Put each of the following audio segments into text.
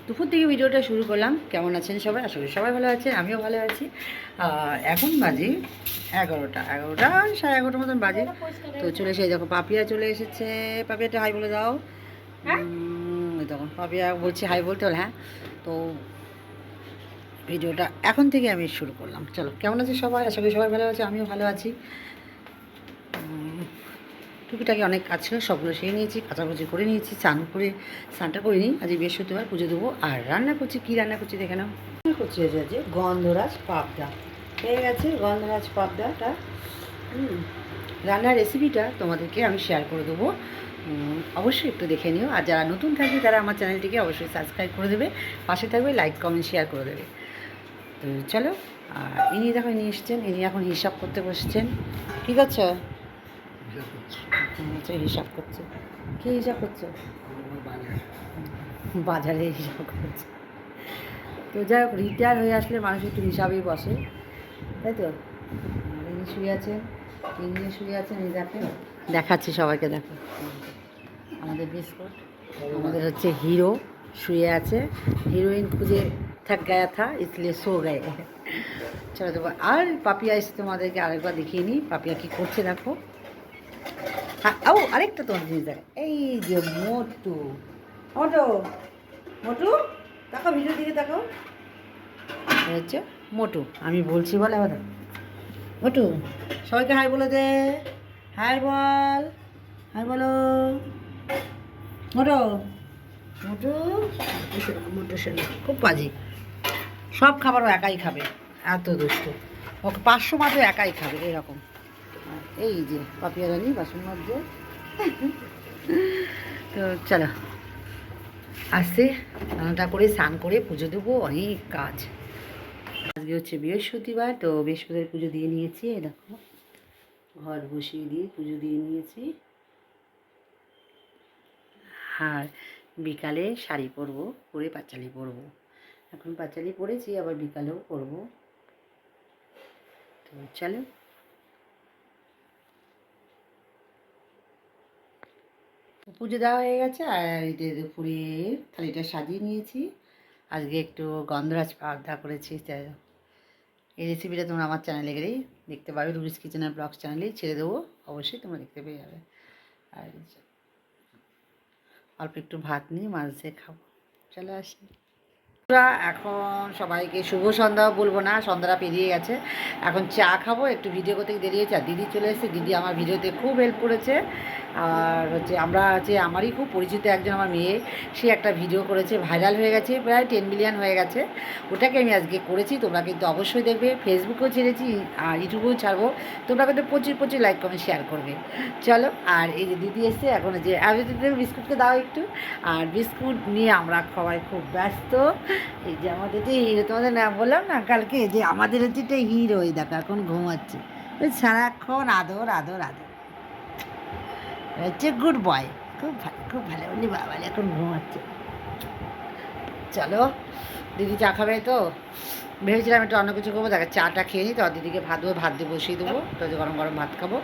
দুপুর থেকে ভিডিওটা শুরু করলাম। কেমন আছেন সবাই? আশা করি সবাই ভালো আছেন, আমিও ভালো আছি। এখন বাজে 11টা 11:30 মতন বাজে। তো চলে এসে দেখো পাপিয়া চলে এসেছে। পাপিয়াটা হাই বলে দাও। তখন পাপিয়া বলছে হাই বলতে হল। হ্যাঁ, তো ভিডিওটা এখন থেকে আমি শুরু করলাম। চলো, কেমন আছে সবাই? আশা করি সবাই ভালো আছে, আমিও ভালো আছি। টুকিটাকি অনেক কাজ ছিল, সবগুলো সেরে নিয়েছি, কাচাকুচি করে নিয়েছি, স্নানটা করিনি। আজ বৃহস্পতিবার, পুজো দেবো। আর রান্না করছি, কী রান্না করছি দেখে নাও। রান্না করছি আজ গন্ধরাজ পাবদা। হয়ে গেছে গন্ধরাজ পাবদাটা। রান্নার রেসিপিটা তোমাদেরকে আমি শেয়ার করে দেবো, অবশ্যই একটু দেখে নিও। আর যারা নতুন থাকবে তারা আমার চ্যানেলটিকে অবশ্যই সাবস্ক্রাইব করে দেবে, পাশে থাকবে, লাইক কমেন্ট শেয়ার করে দেবে। তো চলো, আর ইনি দেখো নিয়ে এসছেন, ইনি এখন হিসাব করতে বসছেন। কী করছো? হিসাব করছে। কী হিসাব করছো? বাজারে হিসাব করছে। তো যাই হোক, রিটায়ার হয়ে আসলে মানুষ একটু হিসাবেই বসে, তাই তো। ইনি শুয়ে আছেন, ইনি শুয়ে আছেন, এই দেখেন, দেখাচ্ছি সবাইকে। দেখো আমাদের বিস্কুট, আমাদের হচ্ছে হিরো শুয়ে আছে। হিরোইন খুঁজে থাক গায়া থা, इसलिए सो गए। চলো দেবো। আর পাপিয়া এসে তোমাদেরকে আরেকবার দেখিয়ে নিই পাপিয়া কী করছে। দেখো, হ্যাঁ, ও আরেকটা তোমার জিনিস দেখ, এই যে মোটু। মোটু, মোটু তাকাও, ভিডিও দিকে তাকাও। হচ্ছে মোটু, আমি বলছি বলে আবার মোটু। সবাইকে হাই বলে দে, হাই বল, হাই বলো। মোটু, মোটু, মোটু শোনো, খুব বাজি। সব খাবারও একাই খাবে, এত দুষ্টু। ওকে 500 মাত্র একাই খাবে এরকম। এই যে পাপিয়া রানী বাসন মধ্যে। তো চলো, আসতে রান্নাটা করে স্নান করে পুজো দেবো, অনেক কাজ। আজকে হচ্ছে বৃহস্পতিবার, তো বৃহস্পতিবার পুজো দিয়ে নিয়েছি। এই দেখো, ঘর বসিয়ে দিয়ে পুজো দিয়ে নিয়েছি। আর বিকালে শাড়ি পরবো, পরে পাঁচালি পরবো। এখন পাঁচালি পরেছি, আবার বিকালেও পরবো। তো চলো, পুজো দেওয়া হয়ে গেছে। আর এই যে দুপুরে থালিটা সাজিয়ে নিয়েছি। আজকে একটু গন্ধরাজ পাবদা করেছি। এই রেসিপিটা তোমরা আমার চ্যানেলে গেলেই দেখতে পাবে, রুবিস কিচেন ব্লগস চ্যানেলেই ছেড়ে দেবো, অবশ্যই তোমরা দেখতে পেয়ে যাবে। আর অল্প একটু ভাত নিয়ে মাছ দিয়ে খাবো। চলে আসি। এখন সবাইকে শুভ সন্ধ্যাও বলবো না, সন্ধ্যাটা পেরিয়ে গেছে। এখন চা খাবো, একটু ভিডিও করতে দেরি হয়েছে। আর দিদি চলে এসেছে, দিদি আমার ভিডিওতে খুব হেল্প করেছে। আর হচ্ছে আমরা হচ্ছে আমারই খুব পরিচিত একজন আমার মেয়ে, সে একটা ভিডিও করেছে, ভাইরাল হয়ে গেছে, প্রায় 10 মিলিয়ন হয়ে গেছে। ওটাকে আমি আজকে করেছি, তোমরা কিন্তু অবশ্যই দেখবে। ফেসবুকেও ছেড়েছি আর ইউটিউবেও ছাড়বো, তোমরা কিন্তু প্রচুর লাইক কমেন্ট শেয়ার করবে। চলো, আর এই যে দিদি এসছে, এখন যে আমি দিদিদের বিস্কুটকে দাও একটু। আর বিস্কুট নিয়ে আমরা সবাই খুব ব্যস্ত। এই যে আমাদের যে হিরো, তোমাদের না বললাম না কালকে, যে আমাদের হচ্ছে একটা হিরো, এই দেখো এখন ঘুমাচ্ছে। ওই সারাক্ষণ আদর আদর আদর হচ্ছে, গুড বয়, খুব ভালো বলি বাবা, এখন ঘুমাচ্ছে। চলো, দিদি চা খাবে তো, ভেবেছিলাম একটু অন্য কিছু করবো। দেখো চাটা খেয়ে নিই, তো দিদিকে ভাত দিয়ে বসিয়ে দেবো, তো গরম গরম ভাত খাবো।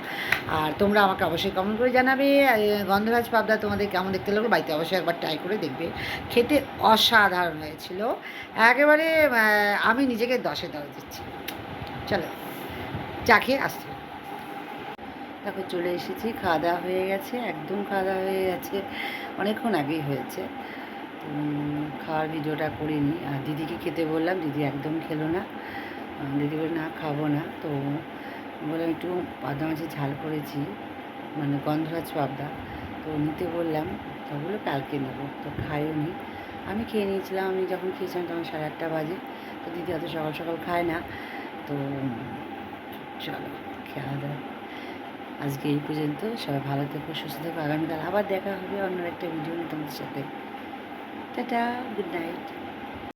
আর তোমরা আমাকে অবশ্যই কমেন্ট করে জানাবে গন্ধরাজ পাবদা তোমাদের কেমন দেখতে লাগলো। বাড়িতে অবশ্যই একবার ট্রাই করে দেখবে, খেতে অসাধারণ হয়েছিল একেবারে। আমি নিজেকে 10-এ 10 দিচ্ছি। চলো, চা খেয়ে আসছি। দেখো চলে এসেছি, খাওয়া দাওয়া হয়ে গেছে, একদম খাওয়া দাওয়া হয়ে গেছে, অনেকক্ষণ আগেই হয়েছে। খাওয়ার ভিডিওটা করিনি। আর দিদিকে খেতে বললাম, দিদি একদম খেলো না। দিদি বলে না, খাবো না। তো বললাম একটু পাবদা মাছের ঝাল করেছি, মানে গন্ধরাজ পাবদা, তো নিতে বললাম। তো ওগুলো কালকে নেবো, তো খাইও নি। আমি খেয়ে নিয়েছিলাম, আমি যখন খেয়েছিলাম তখন 8:30 বাজে। তো দিদি অত সকাল সকাল খায় না। তো চলো, খাওয়া দাওয়া আজকে এই পর্যন্ত। সবাই ভালো থেকো, সুস্থ থেকো। আগামীকাল আবার দেখা হবে অন্য একটা ভিডিও নিয়ে তোমাদের সাথে। Tata, good night.